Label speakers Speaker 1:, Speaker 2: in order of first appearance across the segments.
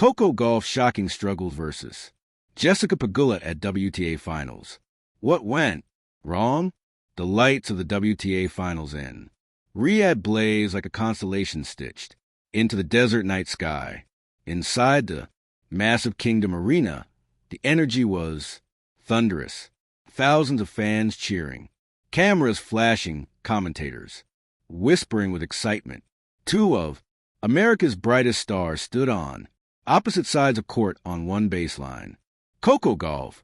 Speaker 1: Coco Gauff shocking struggles versus Jessica Pegula at WTA Finals. What went wrong? The lights of the WTA Finals end. Riyadh blazed like a constellation stitched into the desert night sky. Inside the massive Kingdom Arena, the energy was thunderous. Thousands of fans cheering, cameras flashing, commentators whispering with excitement. Two of America's brightest stars stood on opposite sides of court on one baseline. Coco Gauff,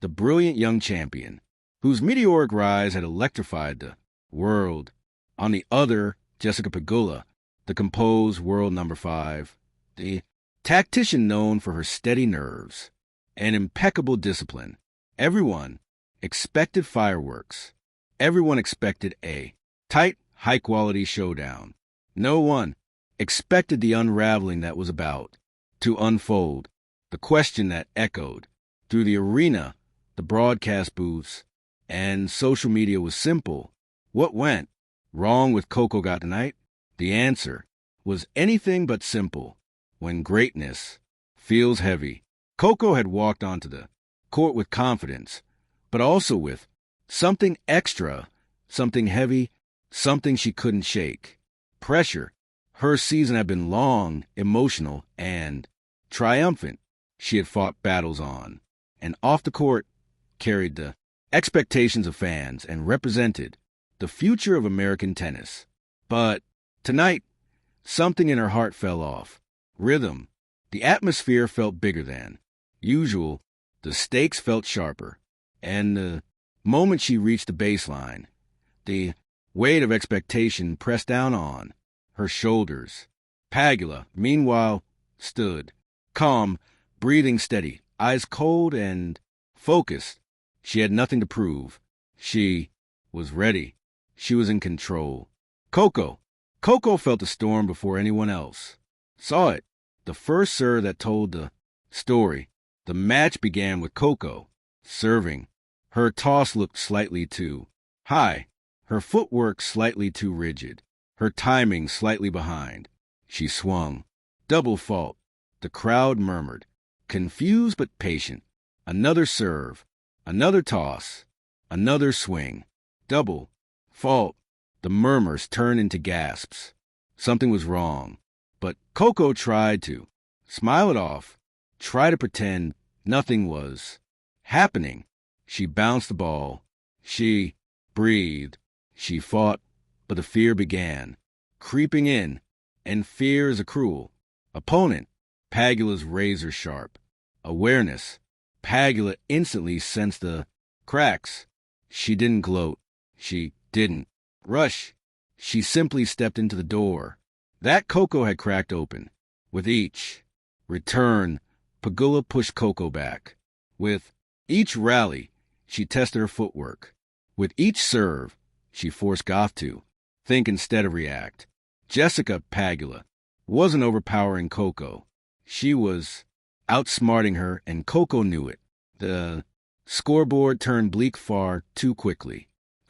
Speaker 1: the brilliant young champion, whose meteoric rise had electrified the world. On the other, Jessica Pegula, the composed world number 5, the tactician known for her steady nerves and impeccable discipline. Everyone expected fireworks. Everyone expected a tight, high-quality showdown. No one expected the unraveling that was about to unfold, the question that echoed through the arena, the broadcast booths, and social media was simple. What went wrong with Coco Gauff tonight? The answer was anything but simple. When greatness feels heavy, Coco had walked onto the court with confidence, but also with something extra, something heavy, something she couldn't shake. Pressure. Her season had been long, emotional, and triumphant. She had fought battles on and off the court, carried the expectations of fans, and represented the future of American tennis. But tonight, something in her heart fell off. Rhythm. The atmosphere felt bigger than usual. The stakes felt sharper. And the moment she reached the baseline, the weight of expectation pressed down on her shoulders. Pegula, meanwhile, stood, calm, breathing steady, eyes cold and focused. She had nothing to prove. She was ready. She was in control. Coco felt the storm before anyone else saw it. The first serve that told the story. The match began with Coco serving. Her toss looked slightly too high, her footwork slightly too rigid, her timing slightly behind. She swung. Double fault. The crowd murmured, confused but patient. Another serve, another toss, another swing. Double fault. The murmurs turned into gasps. Something was wrong. But Coco tried to smile it off, try to pretend nothing was happening. She bounced the ball. She breathed. She fought, but the fear began creeping in, and fear is a cruel opponent. Pegula's razor sharp awareness. Pegula instantly sensed the cracks. She didn't gloat. She didn't rush. She simply stepped into the door that Coco had cracked open. With each return, Pegula pushed Coco back. With each rally, she tested her footwork. With each serve, she forced Gauff to think instead of react. Jessica Pegula wasn't overpowering Coco. She was outsmarting her, and Coco knew it. The scoreboard turned bleak far too quickly.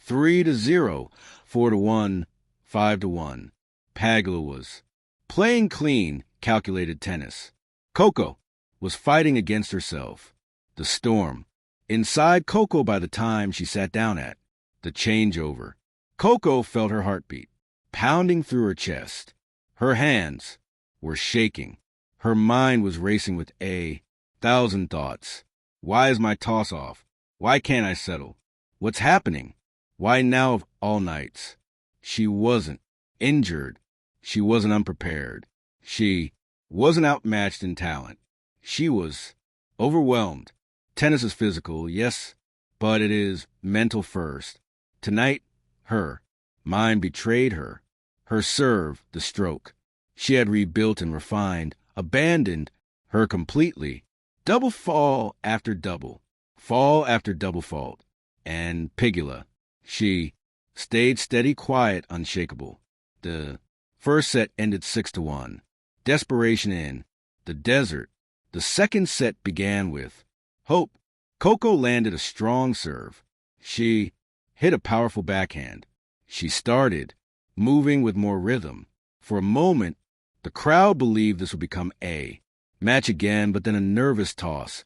Speaker 1: 3-0, 4-1, 5-1. Pegula was playing clean, calculated tennis. Coco was fighting against herself. The storm inside Coco by the time she sat down at the changeover. Coco felt her heartbeat pounding through her chest. Her hands were shaking. Her mind was racing with 1,000 thoughts. Why is my toss off? Why can't I settle? What's happening? Why now of all nights? She wasn't injured. She wasn't unprepared. She wasn't outmatched in talent. She was overwhelmed. Tennis is physical, yes, but it is mental first. Tonight, her mind betrayed her. Her serve, the stroke. She had rebuilt and refined, abandoned her completely. Double fall after double, fall after double fault. And Pegula, she stayed steady, quiet, unshakable. The first set ended 6-1. Desperation in the desert. The second set began with hope. Coco landed a strong serve. She hit a powerful backhand. She started moving with more rhythm. For a moment, the crowd believed this would become a Match again, but then a nervous toss.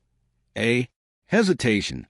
Speaker 1: A hesitation.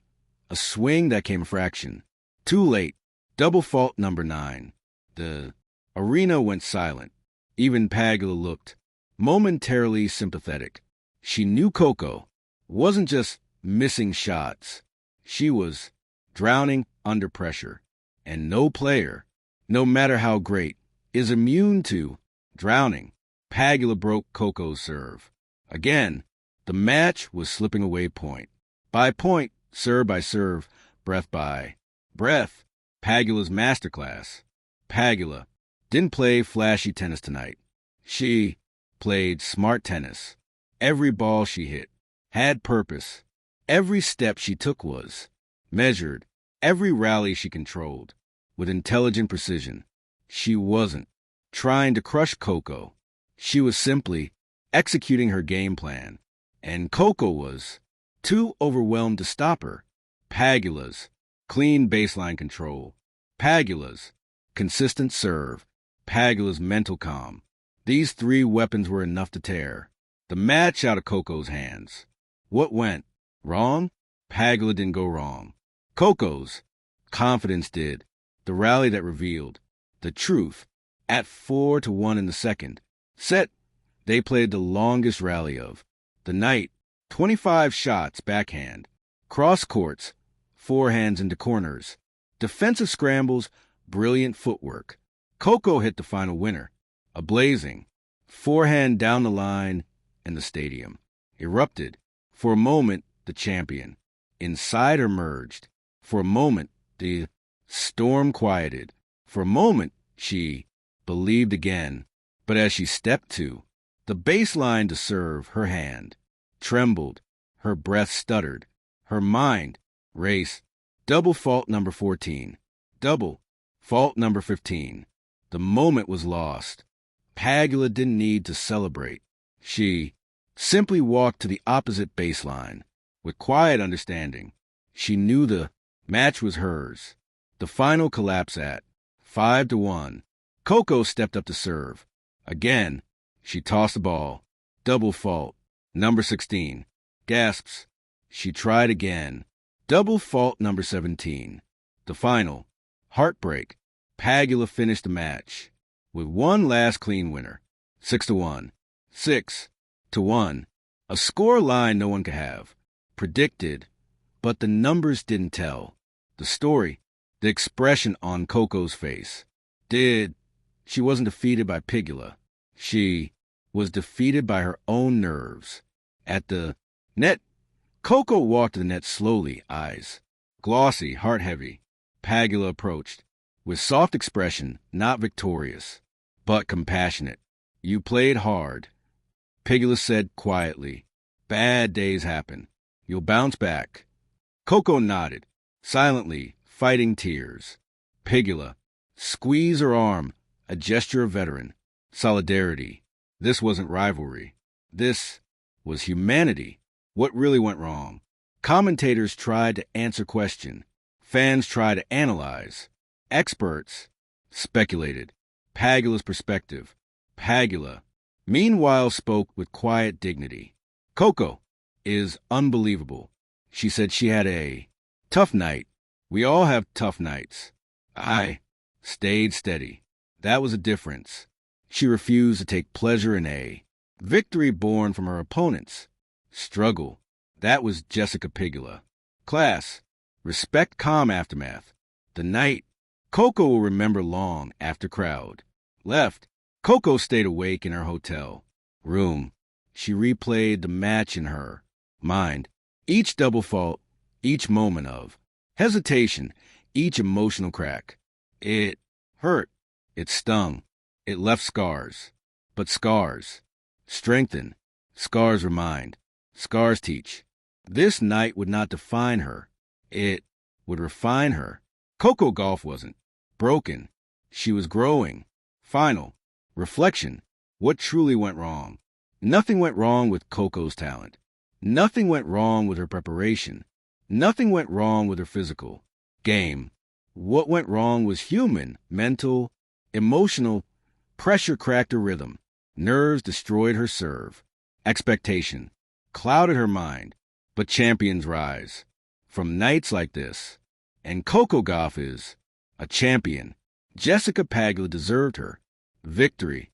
Speaker 1: A swing that came a fraction. Too late. Double fault number 9. The arena went silent. Even Pegula looked momentarily sympathetic. She knew Coco wasn't just missing shots. She was drowning under pressure. And no player, no matter how great, is immune to drowning. Pegula broke Coco's serve. Again, the match was slipping away point by point, serve by serve, breath by breath. Pegula's masterclass. Pegula didn't play flashy tennis tonight. She played smart tennis. Every ball she hit had purpose. Every step she took was measured. Every rally she controlled with intelligent precision. She wasn't trying to crush Coco. She was simply executing her game plan. And Coco was too overwhelmed to stop her. Pegula's clean baseline control. Pegula's consistent serve. Pegula's mental calm. These 3 weapons were enough to tear the match out of Coco's hands. What went wrong? Pegula didn't go wrong. Coco's confidence did. The rally that revealed the truth. At 4-1 in the second set, they played the longest rally of the night. 25 shots backhand, cross courts, forehands into corners, defensive scrambles, brilliant footwork. Coco hit the final winner, a blazing forehand down the line, and the stadium erupted. For a moment, the champion inside her merged. For a moment, the storm quieted. For a moment, she believed again. But as she stepped to the baseline to serve, her hand trembled, her breath stuttered, her mind raced. Double fault number 14. Double fault number 15. The moment was lost. Pegula didn't need to celebrate. She simply walked to the opposite baseline with quiet understanding. She knew the match was hers. The final collapse at 5-1. Coco stepped up to serve. Again, she tossed the ball. Double fault. Number 16. Gasps. She tried again. Double fault number 17. The final. Heartbreak. Pegula finished the match with one last clean winner. 6-1. 6-1. A score line no one could have predicted, but the numbers didn't tell the story. The expression on Coco's face did. She wasn't defeated by Pegula. She was defeated by her own nerves. At the net, Coco walked to the net slowly, eyes glossy, heart heavy. Pegula approached with soft expression, not victorious, but compassionate. You played hard, Pegula said quietly. Bad days happen. You'll bounce back. Coco nodded, silently, fighting tears. Pegula squeezed her arm, a gesture of veteran solidarity. This wasn't rivalry. This was humanity. What really went wrong? Commentators tried to answer question. Fans tried to analyze. Experts speculated. Pegula's perspective. Pegula, meanwhile, spoke with quiet dignity. Coco is unbelievable. She said she had a tough night. We all have tough nights. I stayed steady. That was a difference. She refused to take pleasure in a victory born from her opponent's struggle. That was Jessica Pegula. Class, respect, calm aftermath. The night Coco will remember long after crowd left. Coco stayed awake in her hotel room. She replayed the match in her mind. Each double fault, each moment of hesitation, each emotional crack. It hurt. It stung. It left scars. But scars strengthen. Scars remind. Scars teach. This night would not define her. It would refine her. Coco Gauff wasn't broken. She was growing. Final. Reflection. What truly went wrong? Nothing went wrong with Coco's talent. Nothing went wrong with her preparation. Nothing went wrong with her physical game. What went wrong was human, mental, emotional. Pressure cracked her rhythm. Nerves destroyed her serve. Expectation clouded her mind, but champions rise from nights like this. And Coco Gauff is a champion. Jessica Pegula deserved her victory.